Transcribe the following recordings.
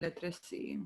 Letras C.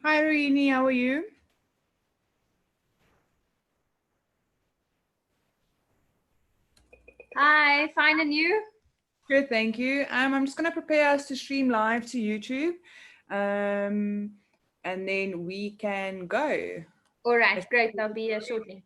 Hi, Rini. How are you? Hi, fine, and you? Good, thank you. I'm just going to prepare us to stream live to YouTube, um, and then we can go. All right, great. I'll be here shortly.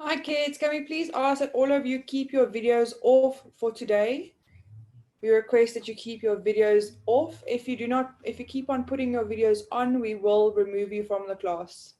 Hi kids, can we please ask that all of you keep your videos off for today? We request that you keep your videos off. If you keep on putting your videos on, we will remove you from the class.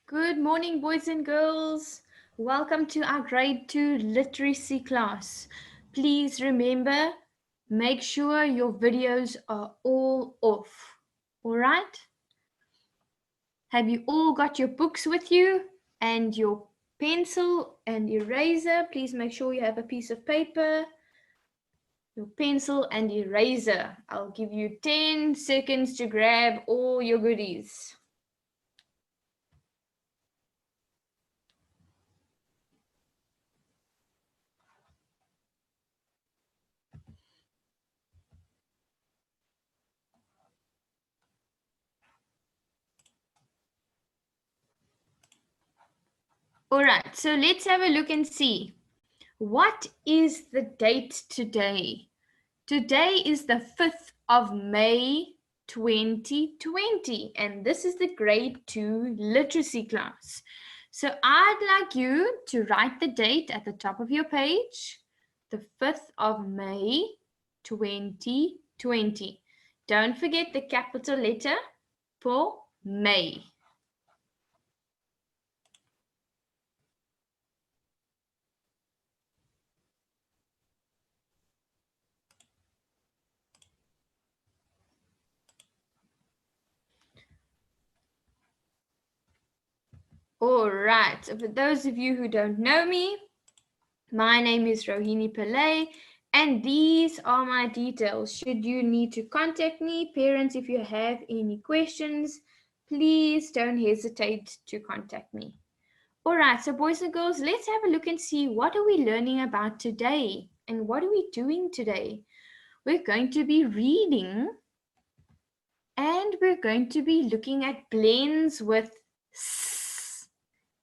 Good morning, boys and girls. Welcome to our grade 2 literacy class. Please remember, make sure your videos are all off. All right? Have you all got your books with you and your pencil and eraser? Please make sure you have a piece of paper, your pencil and eraser. I'll give you 10 seconds to grab all your goodies. All right, so let's have a look and see. What is the date today? Today is the 5th of May 2020, and this is the grade 2 literacy class. So I'd like you to write the date at the top of your page, the 5th of May 2020. Don't forget the capital letter for May. All right, so for those of you who don't know me, my name is Rohini Pillay, and these are my details. Should you need to contact me, parents, if you have any questions, please don't hesitate to contact me. All right, so boys and girls, let's have a look and see what are we learning about today and what are we doing today. We're going to be reading and we're going to be looking at blends with s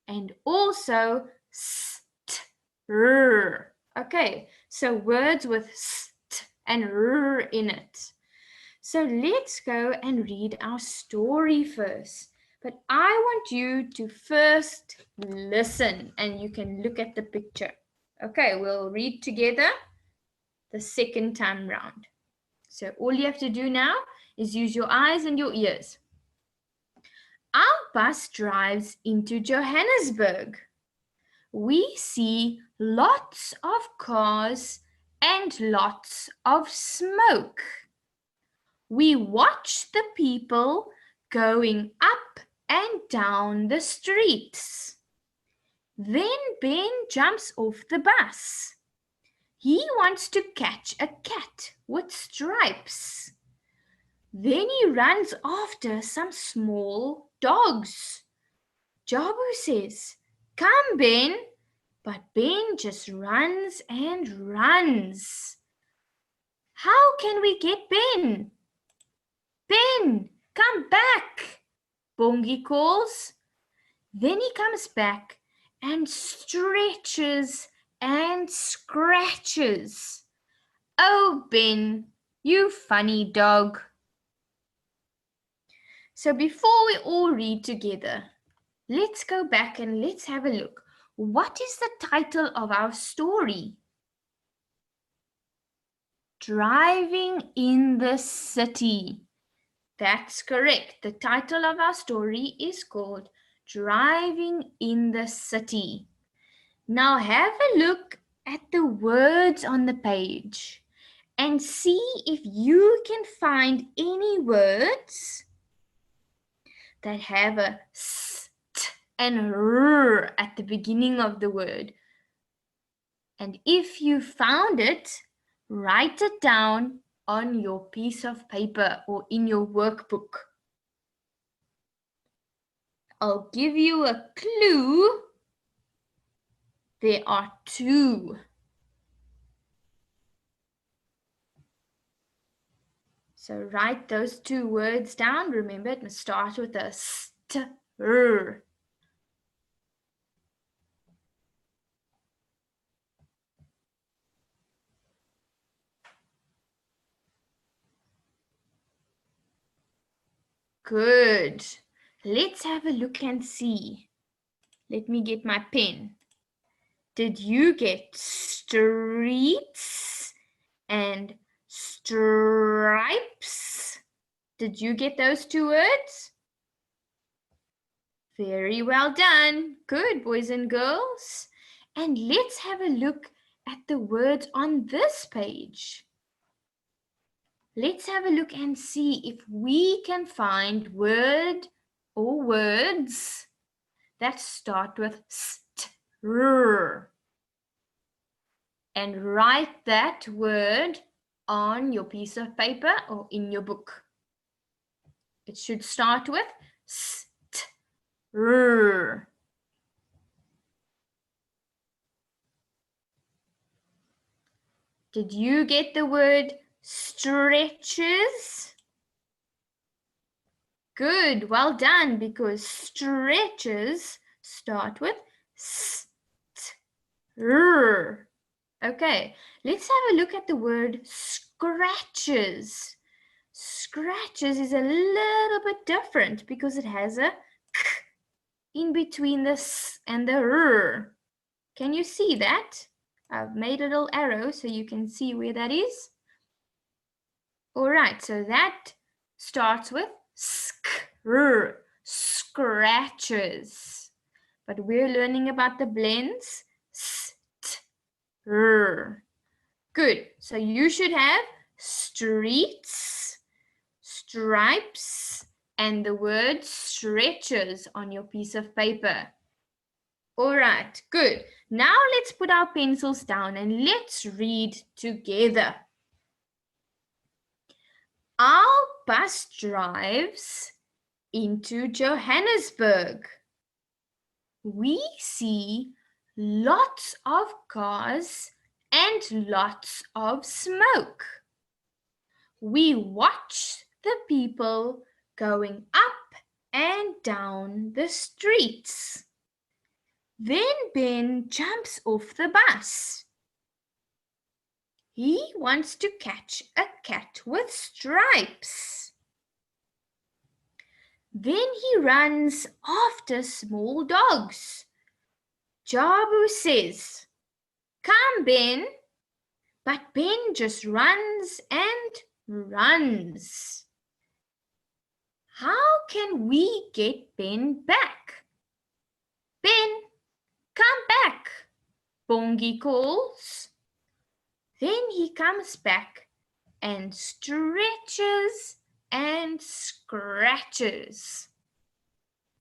and also st, r. Okay, so words with st and r in it. So let's go and read our story first. But I want you to first listen and you can look at the picture. Okay, we'll read together the second time round. So all you have to do now is use your eyes and your ears. Our bus drives into Johannesburg. We see lots of cars and lots of smoke. We watch the people going up and down the streets. Then Ben jumps off the bus. He wants to catch a cat with stripes. Then he runs after some small dogs. Jabu says, "Come, Ben." But Ben just runs and runs. How can we get Ben? Ben, come back, Bongi calls. Then he comes back and stretches and scratches. Oh, Ben, you funny dog. So before we all read together, let's go back and let's have a look. What is the title of our story? Driving in the City. That's correct. The title of our story is called Driving in the City. Now have a look at the words on the page and see if you can find any words that have a st and r at the beginning of the word. And if you found it, write it down on your piece of paper or in your workbook. I'll give you a clue. There are two. So write those two words down. Remember, it must start with a st, r. Good. Let's have a look and see. Let me get my pen. Did you get streets and stripes? Did you get those two words? Very well done. Good, boys and girls. And let's have a look at the words on this page. Let's have a look and see if we can find word or words that start with st, r. And write that word on your piece of paper or in your book. It should start with st, r. Did you get the word stretches? Good, well done, because stretches start with st, r. Okay, let's have a look at the word scratches. Scratches is a little bit different because it has a k in between the s and the r. Can you see that? I've made a little arrow so you can see where that is. All right, so that starts with skr, scratches. But we're learning about the blends. Str. Good. So you should have streets, stripes, and the word stretches on your piece of paper. All right, good. Now let's put our pencils down and let's read together. Our bus drives into Johannesburg. We see lots of cars and lots of smoke. We watch the people going up and down the streets. Then Ben jumps off the bus. He wants to catch a cat with stripes. Then he runs after small dogs. Jabu says, "Come, Ben." But Ben just runs and runs. How can we get Ben back? Ben, come back, Bongi calls. Then he comes back and stretches and scratches.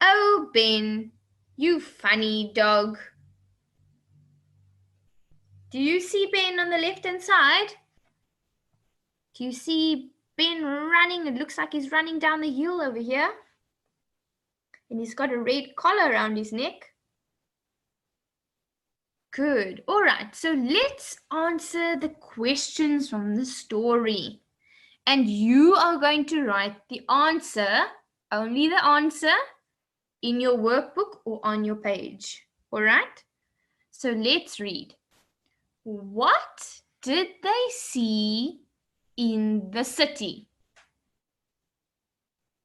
Oh, Ben, you funny dog. Do you see Ben on the left-hand side? Do you see Ben running? It looks like he's running down the hill over here. And he's got a red collar around his neck. Good. All right, so let's answer the questions from the story. And you are going to write the answer, only the answer, in your workbook or on your page. All right? So let's read. What did they see in the city?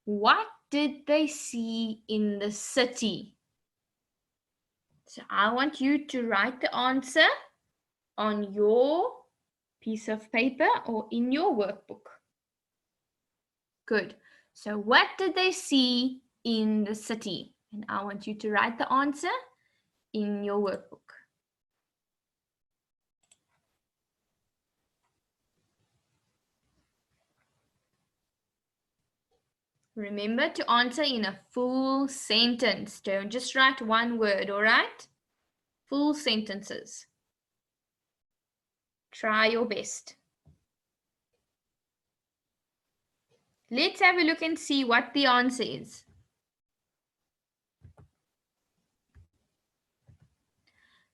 What did they see in the city? So I want you to write the answer on your piece of paper or in your workbook. Good. So what did they see in the city? And I want you to write the answer in your workbook. Remember to answer in a full sentence. Don't just write one word, all right? Full sentences. Try your best. Let's have a look and see what the answer is.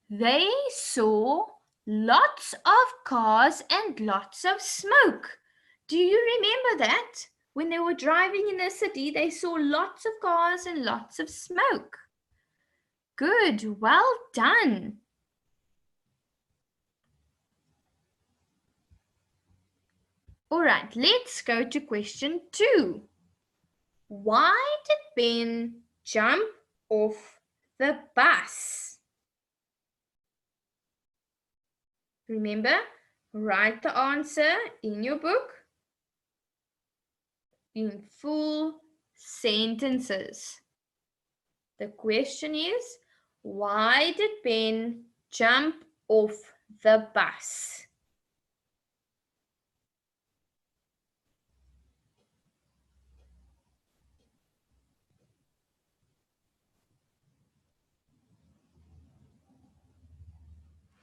They saw lots of cars and lots of smoke. Do you remember that? When they were driving in the city, they saw lots of cars and lots of smoke. Good, well done. All right, let's go to question 2. Why did Ben jump off the bus? Remember, write the answer in your book in full sentences. The question is, why did Ben jump off the bus?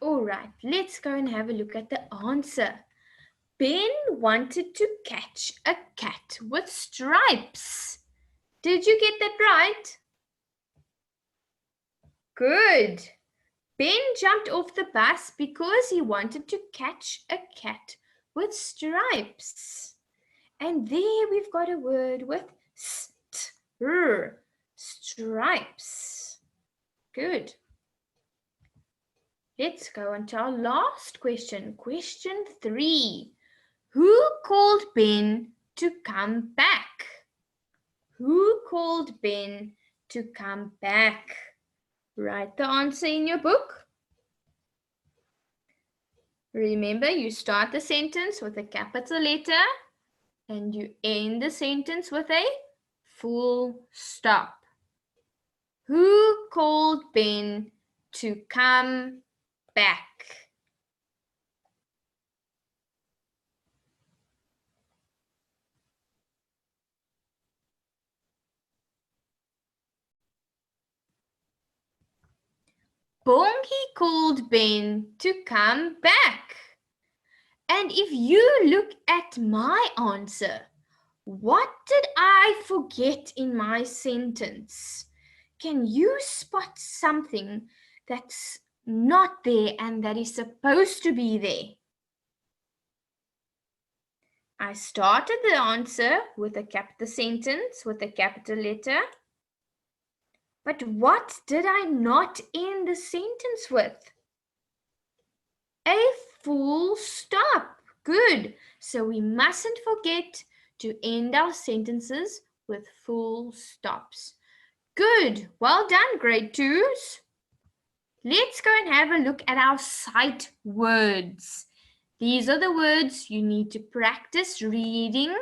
All right, let's go and have a look at the answer. Ben wanted to catch a cat with stripes. Did you get that right? Good. Ben jumped off the bus because he wanted to catch a cat with stripes. And there we've got a word with st-r, stripes. Good. Let's go on to our last question. Question 3. Who called Ben to come back? Who called Ben to come back? Write the answer in your book. Remember, you start the sentence with a capital letter and you end the sentence with a full stop. Who called Ben to come back? Bongi called Ben to come back. And if you look at my answer, what did I forget in my sentence? Can you spot something that's not there and that is supposed to be there? I started the answer with the sentence with a capital letter. But what did I not end the sentence with? A full stop. Good. So we mustn't forget to end our sentences with full stops. Good. Well done, grade 2s. Let's go and have a look at our sight words. These are the words you need to practice reading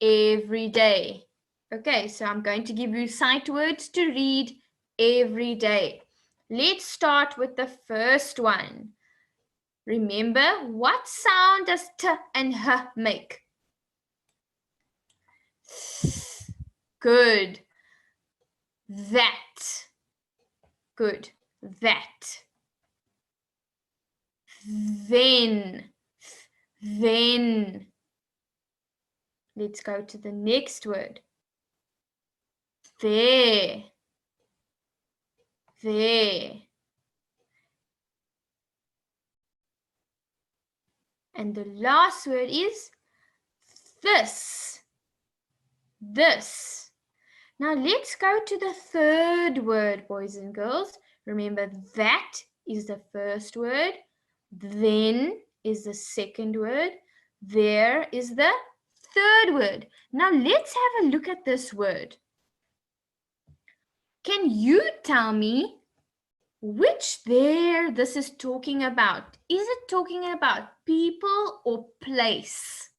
every day. Okay, so I'm going to give you sight words to read every day. Let's start with the first one. Remember, what sound does t and h make? Good. That. Good. That. Then. Then. Let's go to the next word. There. There. And the last word is this. This. Now let's go to the third word, boys and girls. Remember, that is the first word. Then is the second word. There is the third word. Now let's have a look at this word. Can you tell me which there this is talking about? Is it talking about people or place?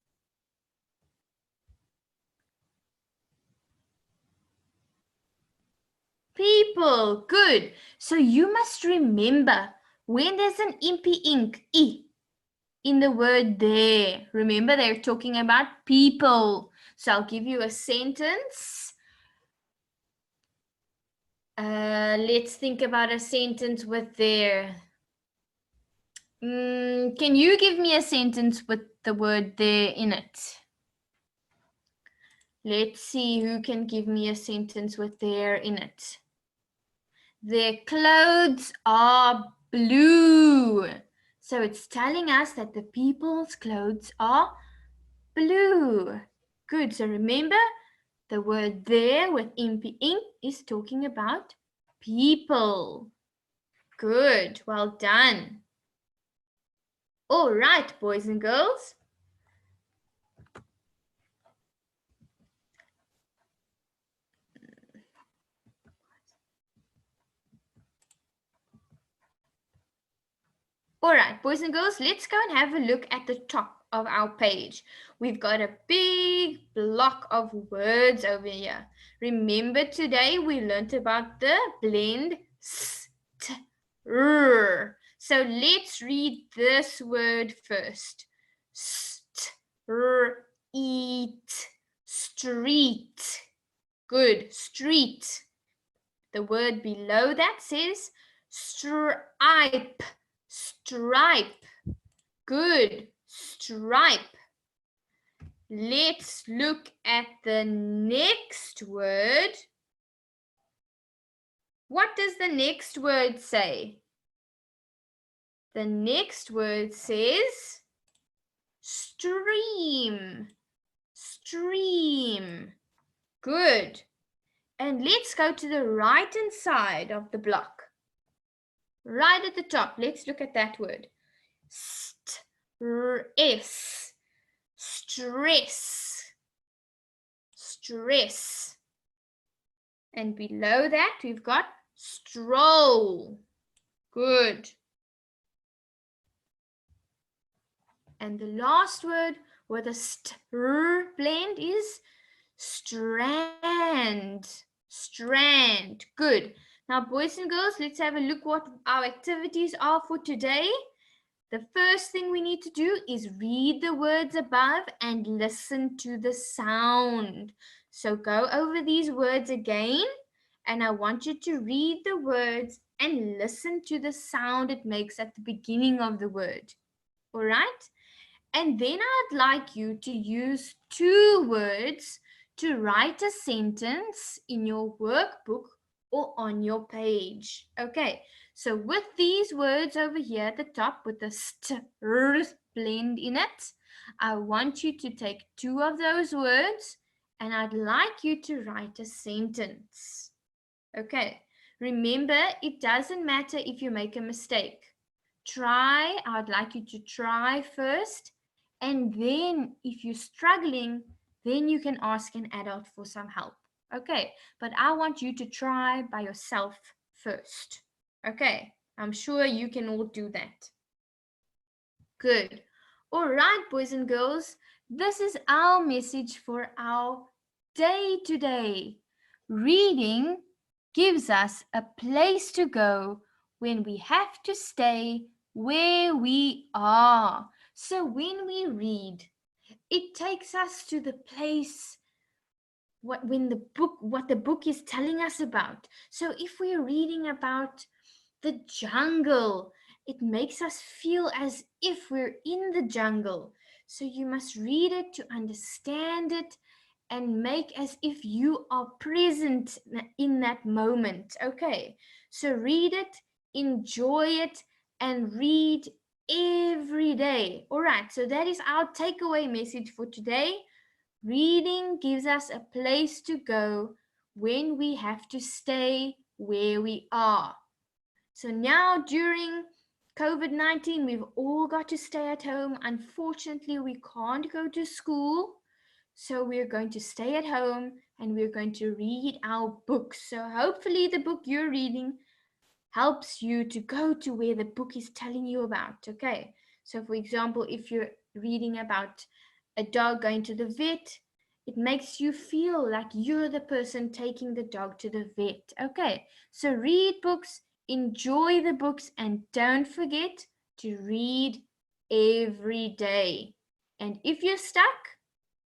People, good. So you must remember when there's an impy ink, I, in the word there. Remember they're talking about people. So I'll give you a sentence. Let's think about a sentence with there. Can you give me a sentence with the word there in it? Let's see who can give me a sentence with there in it. Their clothes are blue. So it's telling us that the people's clothes are blue. Good. So remember, the word there with impy ink is talking about people. Good. Well done. All right, boys and girls. All right, boys and girls, let's go and have a look at the top of our page. We've got a big block of words over here. Remember today we learned about the blend st-r. So let's read this word first. Eat, street. Good, street. The word below that says stripe. Stripe. Good. Stripe. Let's look at the next word. What does the next word say? The next word says stream. Stream. Good. And let's go to the right-hand side of the block. Right at the top, let's look at that word. Stress. Stress. Stress. And below that, we've got stroll. Good. And the last word with a str blend is strand. Strand. Good. Now, boys and girls, let's have a look what our activities are for today. The first thing we need to do is read the words above and listen to the sound. So go over these words again, and I want you to read the words and listen to the sound it makes at the beginning of the word. All right? And then I'd like you to use two words to write a sentence in your workbook or on your page. Okay, so with these words over here at the top with the st blend in it, I want you to take two of those words and I'd like you to write a sentence. Okay, remember, it doesn't matter if you make a mistake. Try, I'd like you to try first, and then if you're struggling, then you can ask an adult for some help. Okay, but I want you to try by yourself first. Okay, I'm sure you can all do that. Good. All right, boys and girls, this is our message for our day today. Reading gives us a place to go when we have to stay where we are. So when we read, it takes us to the place what the book is telling us about. So if we're reading about the jungle, it makes us feel as if we're in the jungle. So you must read it to understand it and make as if you are present in that moment. Okay, so read it, enjoy it, and read every day. All right, so that is our takeaway message for today. Reading gives us a place to go when we have to stay where we are. So now during COVID-19, we've all got to stay at home. Unfortunately, we can't go to school. So we're going to stay at home and we're going to read our books. So hopefully the book you're reading helps you to go to where the book is telling you about. Okay. So for example, if you're reading about a dog going to the vet, it makes you feel like you're the person taking the dog to the vet. Okay. So read books, enjoy the books, and don't forget to read every day. And if you're stuck,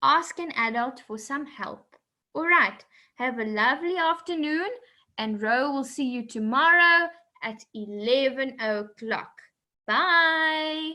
ask an adult for some help. All right, have a lovely afternoon, and Ro will see you tomorrow at 11 o'clock. Bye.